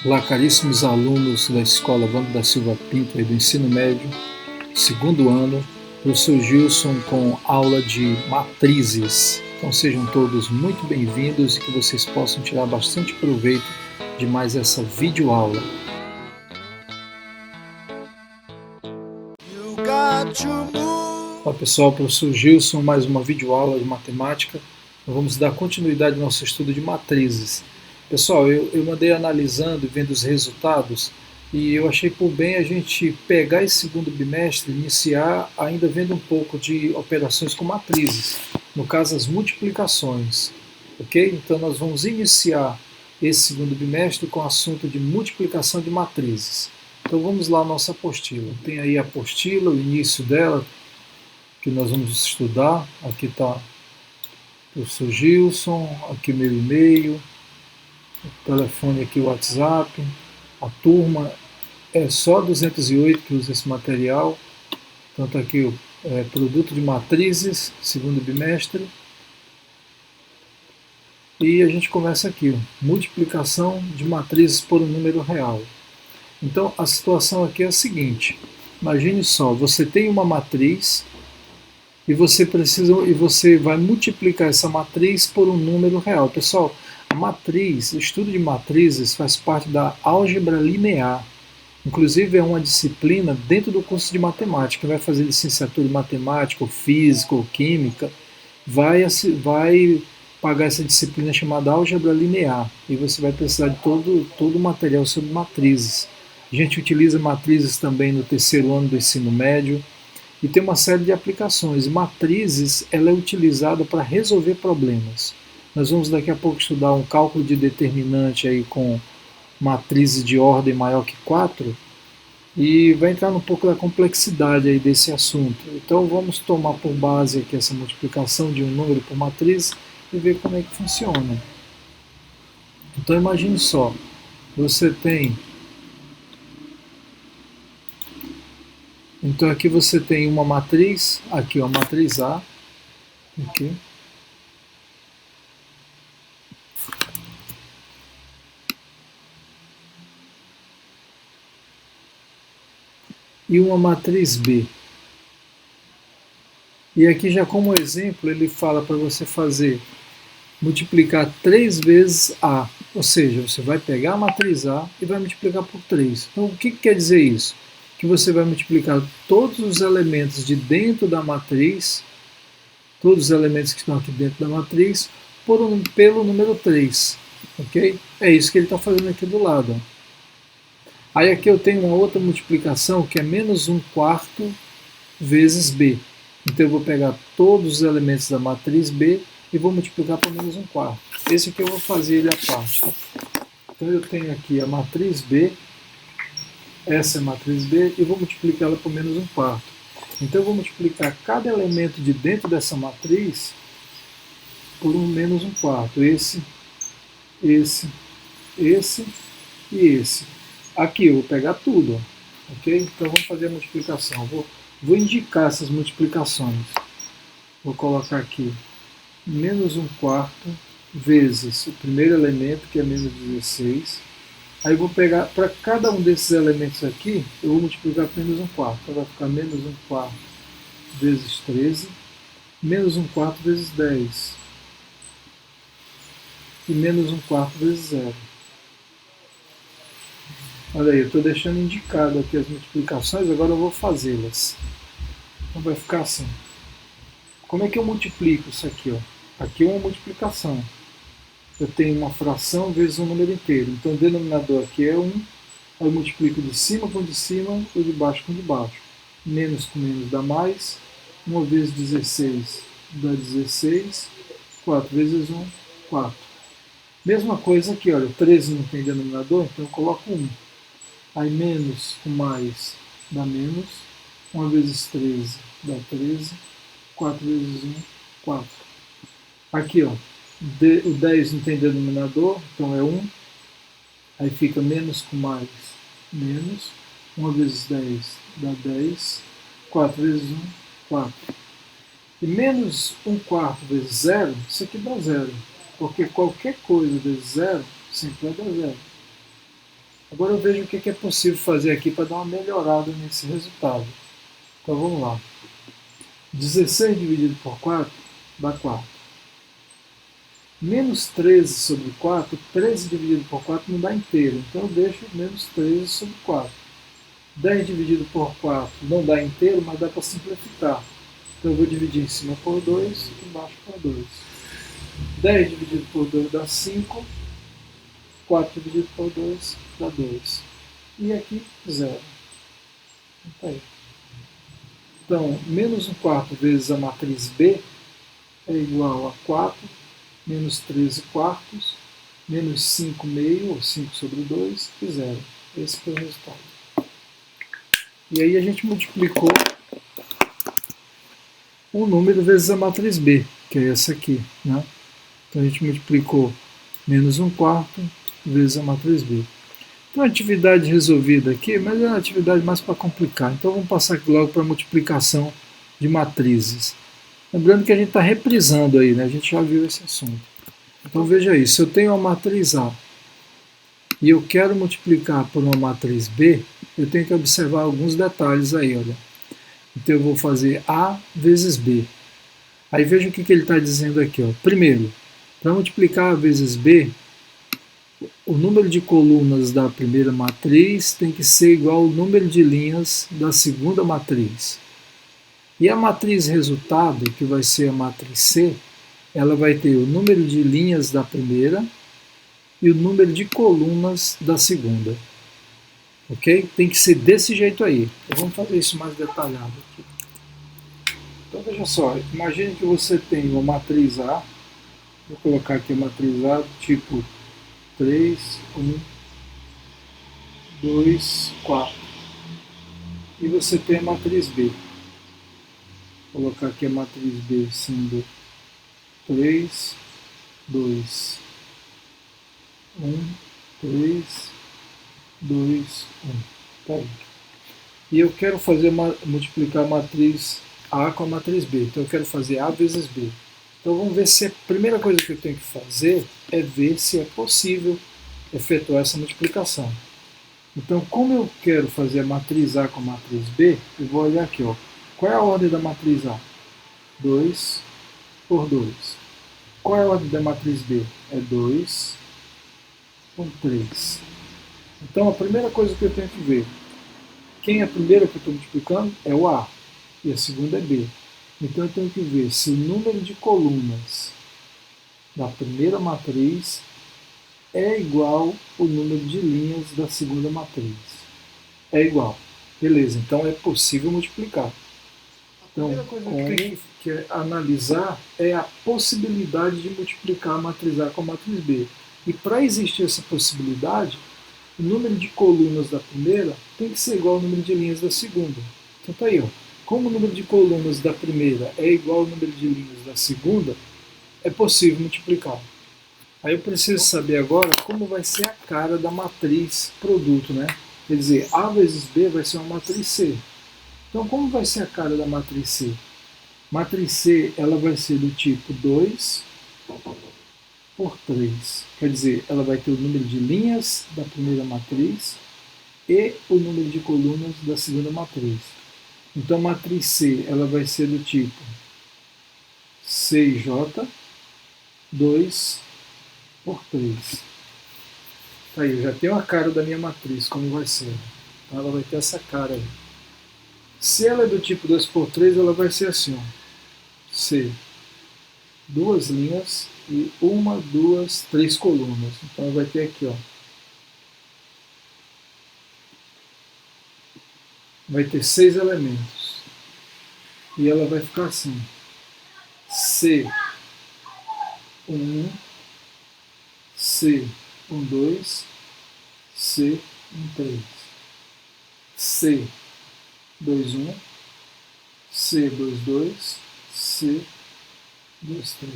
Olá, caríssimos alunos da Escola Wanda da Silva Pinto, do ensino médio, segundo ano, professor Gilson com aula de matrizes. Então sejam todos muito bem-vindos e que vocês possam tirar bastante proveito de mais essa videoaula. Olá pessoal, professor Gilson, mais uma videoaula de matemática. Vamos dar continuidade ao nosso estudo de matrizes. Pessoal, eu andei analisando e vendo os resultados e eu achei por bem a gente pegar esse segundo bimestre e iniciar ainda vendo um pouco de operações com matrizes, no caso as multiplicações, ok? Então nós vamos iniciar esse segundo bimestre com o assunto de multiplicação de matrizes. Então vamos lá à nossa apostila. Tem aí a apostila, o início dela, que nós vamos estudar. Aqui está o professor Gilson, aqui meu e-mail, o telefone aqui, o WhatsApp, a turma é só 208 que usa esse material, tanto aqui o produto de matrizes, segundo bimestre, e a gente começa aqui, multiplicação de matrizes por um número real. Então a situação aqui é a seguinte, imagine só, você tem uma matriz e você vai multiplicar essa matriz por um número real. Pessoal, matriz, o estudo de matrizes faz parte da álgebra linear. Inclusive é uma disciplina dentro do curso de matemática. Quem vai fazer licenciatura em matemática, ou física, ou química, vai pagar essa disciplina chamada álgebra linear. E você vai precisar de todo o material sobre matrizes. A gente utiliza matrizes também no terceiro ano do ensino médio. E tem uma série de aplicações. Matrizes, ela é utilizada para resolver problemas. Nós vamos daqui a pouco estudar um cálculo de determinante aí com matrizes de ordem maior que 4 e vai entrar um pouco da complexidade aí desse assunto. Então vamos tomar por base aqui essa multiplicação de um número por matriz e ver como é que funciona. Então imagine só, você tem... Então aqui você tem uma matriz, aqui ó, a matriz A, aqui. E uma matriz B. E aqui já como exemplo ele fala para você fazer, multiplicar 3 vezes A, ou seja, você vai pegar a matriz A e vai multiplicar por 3. Então o que quer dizer isso? Que você vai multiplicar todos os elementos de dentro da matriz, todos os elementos que estão aqui dentro da matriz, pelo número 3. Ok? É isso que ele está fazendo aqui do lado. Ó. Aí aqui eu tenho uma outra multiplicação que é menos 1/4 vezes B. Então eu vou pegar todos os elementos da matriz B e vou multiplicar por menos 1/4. Esse aqui eu vou fazer ele à parte. Então eu tenho aqui a matriz B, essa é a matriz B, e vou multiplicá-la por menos 1/4. Então eu vou multiplicar cada elemento de dentro dessa matriz por um menos 1/4. Esse e esse. Aqui eu vou pegar tudo, ó, ok? Então vamos fazer a multiplicação. Vou indicar essas multiplicações. Vou colocar aqui menos 1/4 vezes o primeiro elemento, que é menos 16. Aí eu vou pegar, para cada um desses elementos aqui, eu vou multiplicar por menos 1/4. Então vai ficar menos 1/4 vezes 13, menos 1/4 vezes 10 e menos 1/4 vezes 0. Olha aí, eu estou deixando indicado aqui as multiplicações, agora eu vou fazê-las. Então vai ficar assim. Como é que eu multiplico isso aqui? Ó? Aqui é uma multiplicação. Eu tenho uma fração vezes um número inteiro. Então o denominador aqui é 1. Aí eu multiplico de cima com de cima e de baixo com de baixo. Menos com menos dá mais. 1 vezes 16 dá 16. 4 vezes 1, 4. Mesma coisa aqui, olha, 13 não tem denominador, então eu coloco 1. Aí menos com mais dá menos. 1 vezes 13 dá 13. 4 vezes 1, 4. Aqui, ó, o 10 não tem denominador, então é 1. Aí fica menos com mais, menos. 1 vezes 10 dá 10. 4 vezes 1, 4. E menos 1/4 vezes zero, isso aqui dá zero. Porque qualquer coisa vezes zero sempre vai dar zero. Agora eu vejo o que é possível fazer aqui para dar uma melhorada nesse resultado. Então vamos lá. 16 dividido por 4 dá 4. Menos 13 sobre 4, 13 dividido por 4 não dá inteiro. Então eu deixo menos 13 sobre 4. 10 dividido por 4 não dá inteiro, mas dá para simplificar. Então eu vou dividir em cima por 2 e embaixo por 2. 10 dividido por 2 dá 5. 4 dividido por 2 dá 2. E aqui, 0. Tá aí. Então, menos 1/4 vezes a matriz B é igual a 4, menos 13 quartos, menos 5 meio, ou 5 sobre 2, e 0. Esse foi o resultado. E aí a gente multiplicou o número vezes a matriz B, que é essa aqui. Né? Então a gente multiplicou menos 1/4 vezes a matriz B. Então a atividade resolvida aqui, mas é uma atividade mais para complicar. Então vamos passar aqui logo para a multiplicação de matrizes. Lembrando que a gente está reprisando aí, né? A gente já viu esse assunto. Então veja aí, se eu tenho uma matriz A e eu quero multiplicar por uma matriz B, eu tenho que observar alguns detalhes aí, olha. Então eu vou fazer A vezes B. Aí veja o que ele está dizendo aqui, ó. Primeiro, para multiplicar A vezes B, o número de colunas da primeira matriz tem que ser igual ao número de linhas da segunda matriz. E a matriz resultado, que vai ser a matriz C, ela vai ter o número de linhas da primeira e o número de colunas da segunda. Ok? Tem que ser desse jeito aí. Então, vamos fazer isso mais detalhado aqui. Então veja só, imagine que você tem uma matriz A, vou colocar aqui a matriz A tipo 3, 1, 2, 4. E você tem a matriz B. Vou colocar aqui a matriz B sendo 3, 2, 1, 3, 2, 1. Tá aí. E eu quero fazer multiplicar a matriz A com a matriz B. Então eu quero fazer A vezes B. Então vamos ver se a primeira coisa que eu tenho que fazer é ver se é possível efetuar essa multiplicação. Então, como eu quero fazer a matriz A com a matriz B, eu vou olhar aqui, ó. Qual é a ordem da matriz A? 2 por 2. Qual é a ordem da matriz B? É 2 por 3. Então, a primeira coisa que eu tenho que ver, quem é a primeira que eu estou multiplicando? É o A. E a segunda é B. Então, eu tenho que ver se o número de colunas da primeira matriz é igual ao número de linhas da segunda matriz. É igual. Beleza, então é possível multiplicar. Então, a primeira coisa que tem que analisar é a possibilidade de multiplicar a matriz A com a matriz B. E para existir essa possibilidade, o número de colunas da primeira tem que ser igual ao número de linhas da segunda. Então tá aí, ó. Como o número de colunas da primeira é igual ao número de linhas da segunda, é possível multiplicar. Aí eu preciso saber agora como vai ser a cara da matriz produto, né? Quer dizer, A vezes B vai ser uma matriz C. Então como vai ser a cara da matriz C? Matriz C ela vai ser do tipo 2 por 3. Quer dizer, ela vai ter o número de linhas da primeira matriz e o número de colunas da segunda matriz. Então, a matriz C ela vai ser do tipo CJ 2 por 3. Tá aí, eu já tenho a cara da minha matriz, como vai ser. Então, ela vai ter essa cara aí. Se ela é do tipo 2 por 3, ela vai ser assim, ó. C, duas linhas e uma, duas, três colunas. Então, vai ter aqui, ó. Vai ter 6 elementos. E ela vai ficar assim. C, 1, C, 2, C, 3. C, 1, C, 2, C, 3.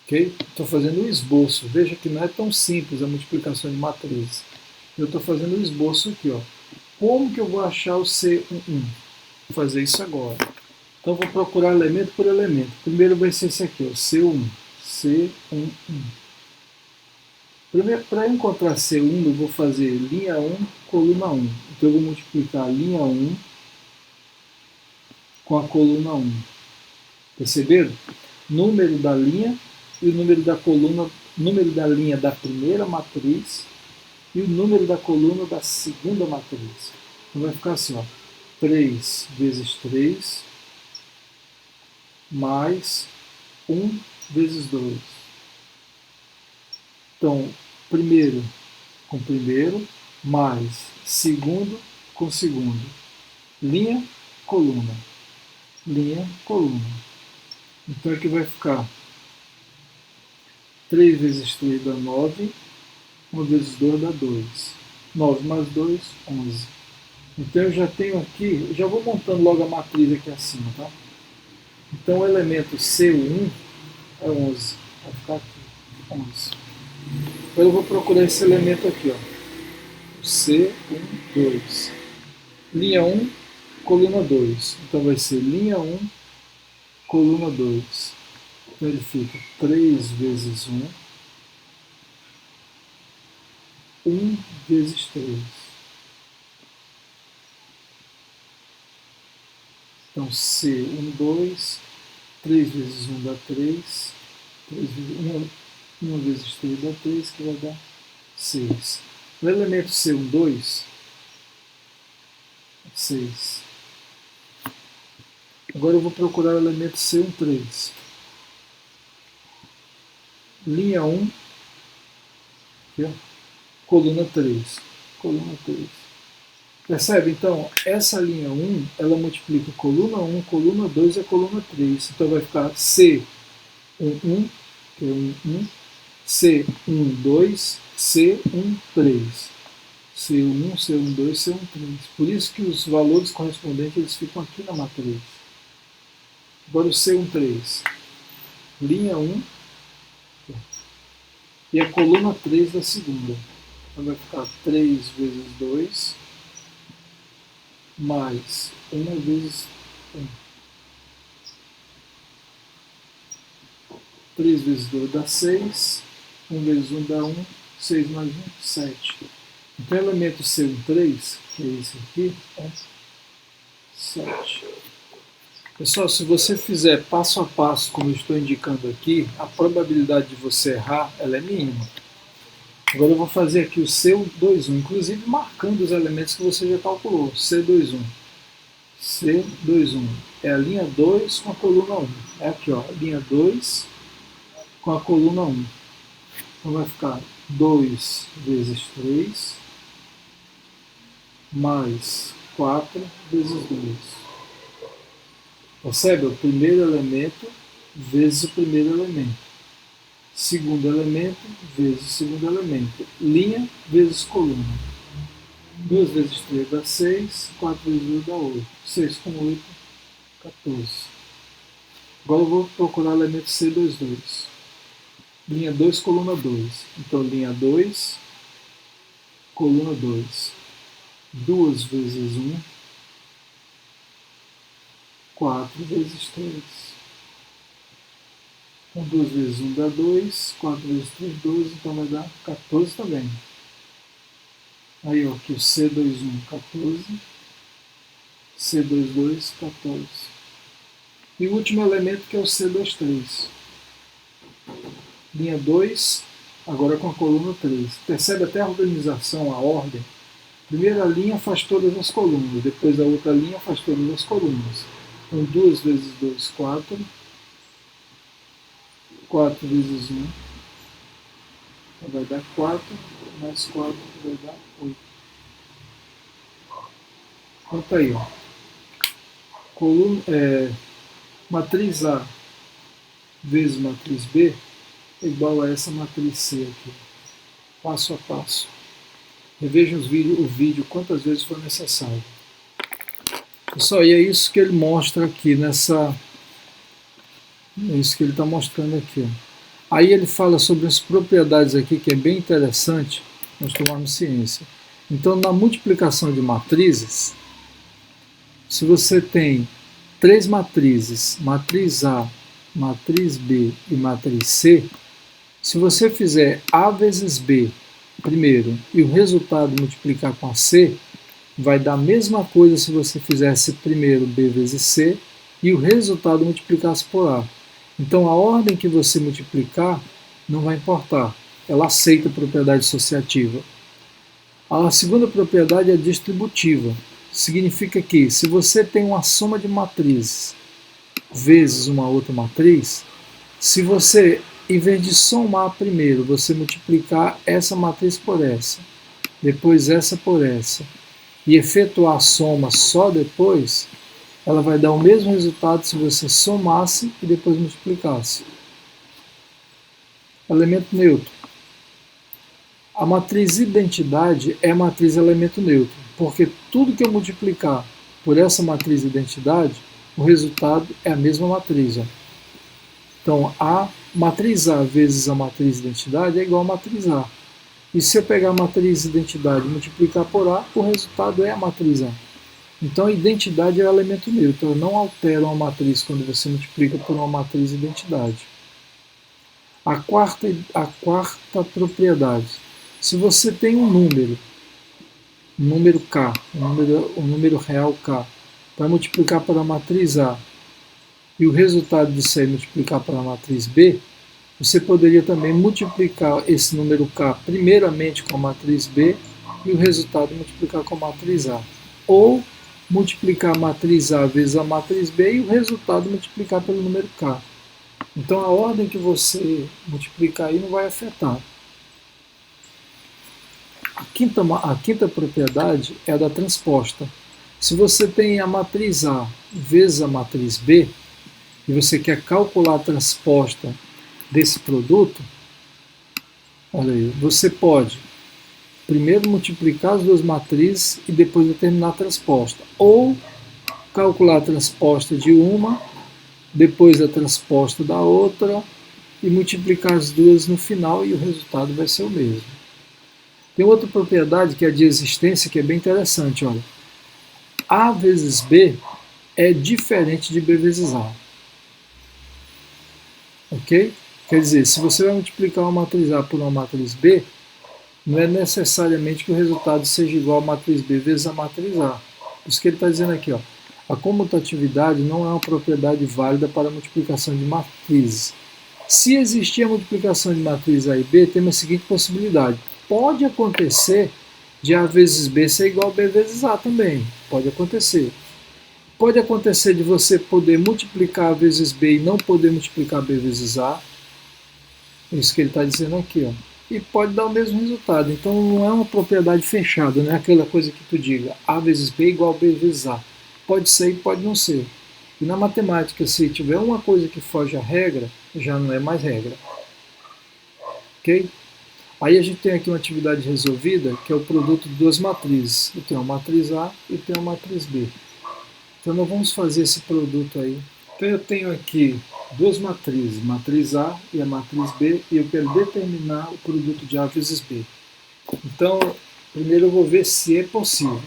Ok? Estou fazendo um esboço. Veja que não é tão simples a multiplicação de matrizes. Eu estou fazendo um esboço aqui, ó. Como que eu vou achar o C11? Vou fazer isso agora. Então vou procurar elemento por elemento. Primeiro vai ser esse aqui, ó, C1. C11. Primeiro, para encontrar C1, eu vou fazer linha 1, coluna 1. Então eu vou multiplicar a linha 1 com a coluna 1. Perceberam? Número da linha e o número da coluna, número da linha da primeira matriz e o número da coluna da segunda matriz. Então vai ficar assim, ó, 3 vezes 3 mais 1 vezes 2. Então, primeiro com primeiro, mais segundo com segundo. Linha, coluna. Linha, coluna. Então aqui vai ficar 3 vezes 3 dá 9, 1 vezes 2 dá 2. 9 mais 2, 11. Então eu já tenho aqui, eu já vou montando logo a matriz aqui acima, tá? Então o elemento C1 é 11. Vai ficar aqui, 11. Agora eu vou procurar esse elemento aqui, ó. C1, 2. Linha 1, coluna 2. Então vai ser linha 1, coluna 2. Então ele fica 3 vezes 1, 1 vezes 3. Então C1, 2, 3 vezes 1 dá 3, 3 vezes 1 vezes 3 dá 3, que vai dar 6. O elemento C1, 2, 6. Agora eu vou procurar o elemento C1, 3. Linha 1, aqui, ó, coluna 3. Coluna 3. Percebe? Então, essa linha 1, ela multiplica coluna 1, coluna 2 e a coluna 3. Então vai ficar C11, que é 1, C12, C13. C1, C12, C13. Por isso que os valores correspondentes eles ficam aqui na matriz. Agora o C13. Linha 1 e a coluna 3 da segunda. Então vai ficar 3 vezes 2 mais 1 vezes 1. 3 vezes 2 dá 6. 1 vezes 1 dá 1. 6 mais 1, 7. Então o elemento C13, que é esse aqui, é 7. Pessoal, se você fizer passo a passo, como eu estou indicando aqui, a probabilidade de você errar ela é mínima. Agora eu vou fazer aqui o C21, inclusive marcando os elementos que você já calculou. C21. C21 é a linha 2 com a coluna 1. É aqui, ó, linha 2 com a coluna 1. Então vai ficar 2 vezes 3 mais 4 vezes 2. Percebe? O primeiro elemento vezes o primeiro elemento. Segundo elemento vezes o segundo elemento. Linha vezes coluna. 2 vezes 3 dá 6, 4 vezes 2 dá 8. 6 com 8, 14. Agora eu vou procurar o elemento C22. Linha 2, coluna 2. Então, linha 2, coluna 2. 2 vezes 1, 4 vezes 3. Então, 2 vezes 1 dá 2, 4 vezes 3, 12, então vai dar 14 também. Aí, ó, aqui o C21, 14. C22, 14. E o último elemento que é o C23. Linha 2, agora com a coluna 3. Percebe até a organização, a ordem? Primeira linha faz todas as colunas, depois a outra linha faz todas as colunas. Então 2 vezes 2, 4. 4 vezes 1 vai dar 4, mais 4 vai dar 8. Então tá aí, ó. Matriz A vezes matriz B é igual a essa matriz C aqui, passo a passo. Revejam o vídeo quantas vezes for necessário. Pessoal, e é isso que ele mostra aqui nessa... É isso que ele está mostrando aqui. Ó. Aí ele fala sobre as propriedades aqui, que é bem interessante nós tomarmos ciência. Então, na multiplicação de matrizes, se você tem três matrizes, matriz A, matriz B e matriz C, se você fizer A vezes B primeiro e o resultado multiplicar com a C, vai dar a mesma coisa se você fizesse primeiro B vezes C e o resultado multiplicasse por A. Então a ordem que você multiplicar não vai importar, ela aceita a propriedade associativa. A segunda propriedade é distributiva, significa que se você tem uma soma de matrizes vezes uma outra matriz, se você, em vez de somar primeiro, você multiplicar essa matriz por essa, depois essa por essa, e efetuar a soma só depois, ela vai dar o mesmo resultado se você somasse e depois multiplicasse. Elemento neutro. A matriz identidade é a matriz elemento neutro, porque tudo que eu multiplicar por essa matriz identidade, o resultado é a mesma matriz. Ó. Então, a matriz A vezes a matriz identidade é igual a matriz A. E se eu pegar a matriz identidade e multiplicar por A, o resultado é a matriz A. Então, a identidade é o elemento neutro. Ela não altera uma matriz quando você multiplica por uma matriz identidade. A quarta propriedade. Se você tem um número K, um número real K, para multiplicar pela matriz A, e o resultado disso aí multiplicar pela matriz B, você poderia também multiplicar esse número K primeiramente com a matriz B e o resultado multiplicar com a matriz A. Ou multiplicar a matriz A vezes a matriz B e o resultado multiplicar pelo número K. Então a ordem que você multiplicar aí não vai afetar. A quinta propriedade é a da transposta. Se você tem a matriz A vezes a matriz B, e você quer calcular a transposta desse produto, olha aí, você pode primeiro multiplicar as duas matrizes e depois determinar a transposta. Ou calcular a transposta de uma, depois a transposta da outra, e multiplicar as duas no final e o resultado vai ser o mesmo. Tem outra propriedade que é a de existência, que é bem interessante. Olha. A vezes B é diferente de B vezes A. Ok? Quer dizer, se você vai multiplicar uma matriz A por uma matriz B, não é necessariamente que o resultado seja igual a matriz B vezes a matriz A. Por isso que ele está dizendo aqui, ó, a comutatividade não é uma propriedade válida para a multiplicação de matrizes. Se existir a multiplicação de matriz A e B, temos a seguinte possibilidade. Pode acontecer de A vezes B ser igual a B vezes A também. Pode acontecer. Pode acontecer de você poder multiplicar A vezes B e não poder multiplicar B vezes A. É isso que ele está dizendo aqui. Ó. E pode dar o mesmo resultado. Então não é uma propriedade fechada, não é aquela coisa que tu diga A vezes B igual a B vezes A. Pode ser e pode não ser. E na matemática, se tiver uma coisa que foge à regra, já não é mais regra. Ok? Aí a gente tem aqui uma atividade resolvida, que é o produto de duas matrizes. Eu tenho uma matriz A e tenho uma matriz B. Então nós vamos fazer esse produto aí. Então eu tenho aqui duas matrizes, matriz A e a matriz B, e eu quero determinar o produto de A vezes B. Então, primeiro eu vou ver se é possível.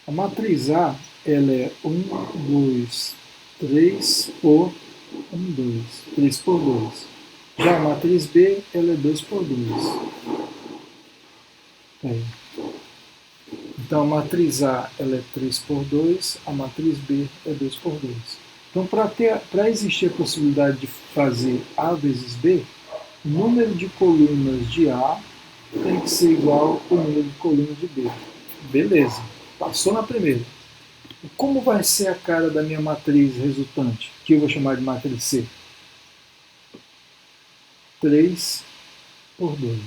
A matriz A, ela é 1, 2, 3 por 1, 2, 3 por 2. Já a matriz B, ela é 2 por 2. Então a matriz A ela é 3 por 2, a matriz B é 2 por 2. Então para existir a possibilidade de fazer A vezes B, o número de colunas de A tem que ser igual ao número de colunas de B. Beleza, passou na primeira. E como vai ser a cara da minha matriz resultante, que eu vou chamar de matriz C? 3 por 2.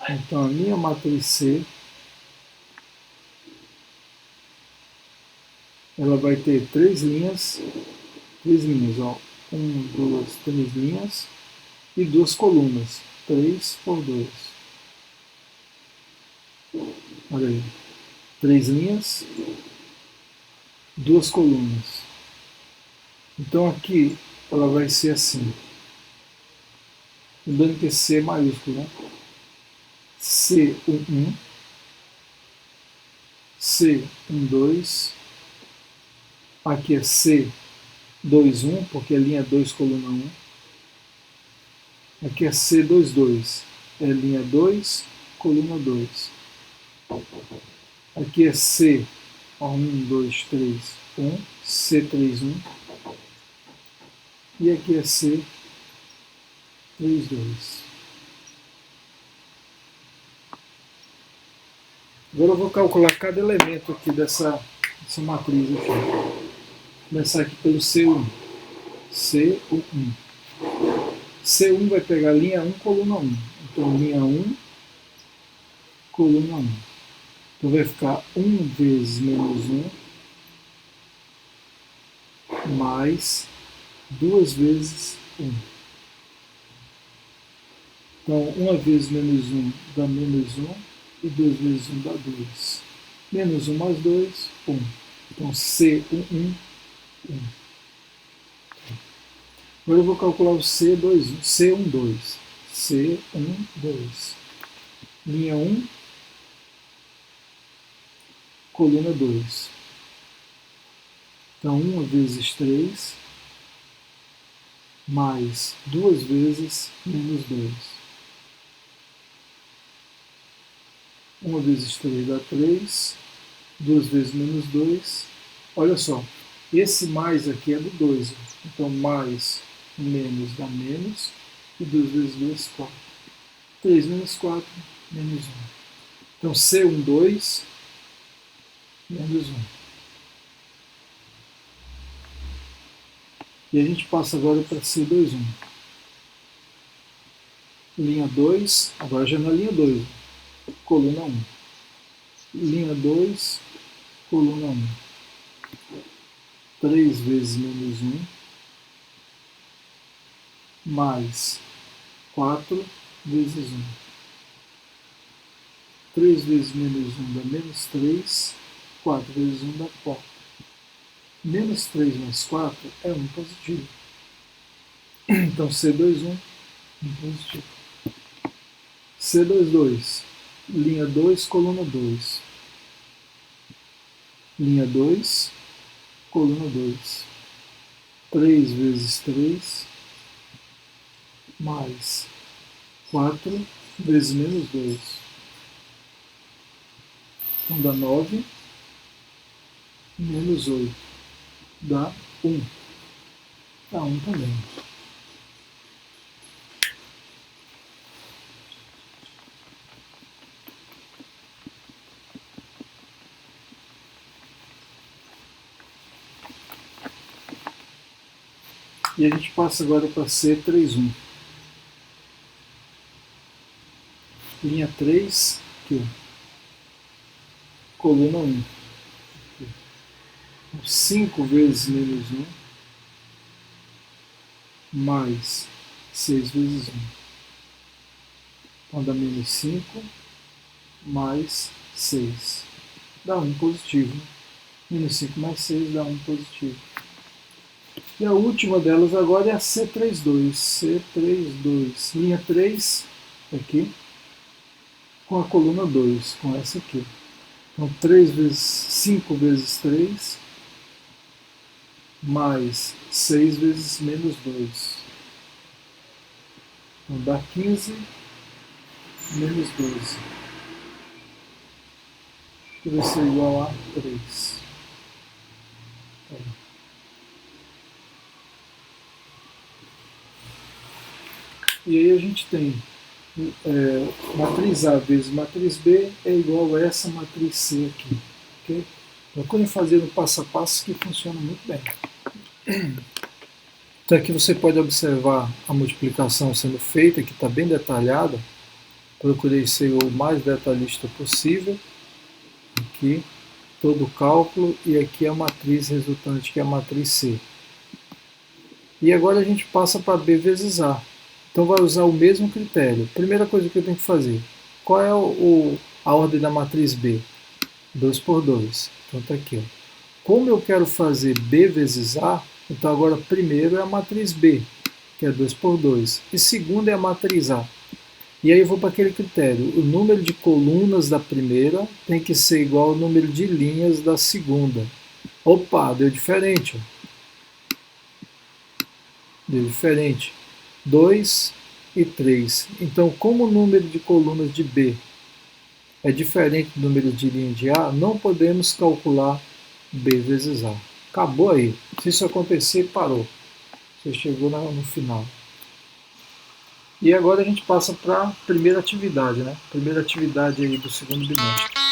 Então a minha matriz C ela vai ter três linhas, ó, 1, 2, 3 linhas e duas colunas, 3 por 2. Olha aí, 3 linhas, duas colunas. Então aqui ela vai ser assim, lembrando que C é maiúsculo, né? C11, C12, Aqui é C, 2, 1, porque é linha 2, coluna 1. Aqui é C, 2, 2, é linha 2, coluna 2. Aqui é C, 1, 2, 3, 1, C, 3, 1. E aqui é C, 3, 2. Agora eu vou calcular cada elemento aqui dessa matriz aqui. Vou começar aqui pelo C1. C1. C1 vai pegar linha 1, coluna 1. Então, linha 1, coluna 1. Então, vai ficar 1 vezes menos 1 mais 2 vezes 1. Então, 1 vezes menos 1 dá menos 1 e 2 vezes 1 dá 2. Menos 1 mais 2, 1. Então, C11, 1. Agora eu vou calcular o C12. C12. Linha 1, coluna 2. Então, 1 vezes 3 mais 2 vezes menos 2. 1 vezes 3 dá 3. 2 vezes menos 2. Olha só, esse mais aqui é do 2. Então, mais menos dá menos. E 2 vezes 2, 4. 3 menos 4, menos 1. Então, C12, menos 1. E a gente passa agora para C21. Linha 2, agora já na linha 2, coluna 1. Linha 2, coluna 1. 3 vezes menos 1, mais 4 vezes 1. 3 vezes menos 1 dá menos 3, 4 vezes 1 dá 4. Menos 3 mais 4 é 1 positivo. Então, C21, 1 positivo. C22, linha 2, coluna 2. Linha 2, coluna 2. 3 vezes 3, mais 4 vezes menos 2. Então dá 9, menos 8. Dá 1. Dá 1 também. E a gente passa agora para C31. Linha 3, aqui, coluna 1. 5 vezes menos 1, mais 6 vezes 1. Então dá menos 5, mais 6. Dá 1 positivo. Menos 5 mais 6 dá 1 positivo. E a última delas agora é a C32. C32. Linha 3, aqui, com a coluna 2, com essa aqui. Então 5 vezes 3, mais 6 vezes menos 2. Então dá 15 menos 12. Que vai ser igual a 3. E aí a gente tem matriz A vezes matriz B é igual a essa matriz C aqui. Okay? Procurem fazer no passo a passo que funciona muito bem. Então aqui você pode observar a multiplicação sendo feita, que está bem detalhada. Procurei ser o mais detalhista possível. Aqui todo o cálculo e aqui a matriz resultante, que é a matriz C. E agora a gente passa para B vezes A. Então vai usar o mesmo critério. Primeira coisa que eu tenho que fazer, qual é a ordem da matriz B? 2 por 2. Então está aqui. Ó. Como eu quero fazer B vezes A, então agora primeiro é a matriz B, que é 2 por 2. E segundo é a matriz A. E aí eu vou para aquele critério. O número de colunas da primeira tem que ser igual ao número de linhas da segunda. Opa, deu diferente. Deu diferente. 2 e 3. Então, como o número de colunas de B é diferente do número de linha de A, não podemos calcular B vezes A. Acabou aí. Se isso acontecer, parou. Você chegou no final. E agora a gente passa para a primeira atividade, né? Primeira atividade aí do segundo bimestre.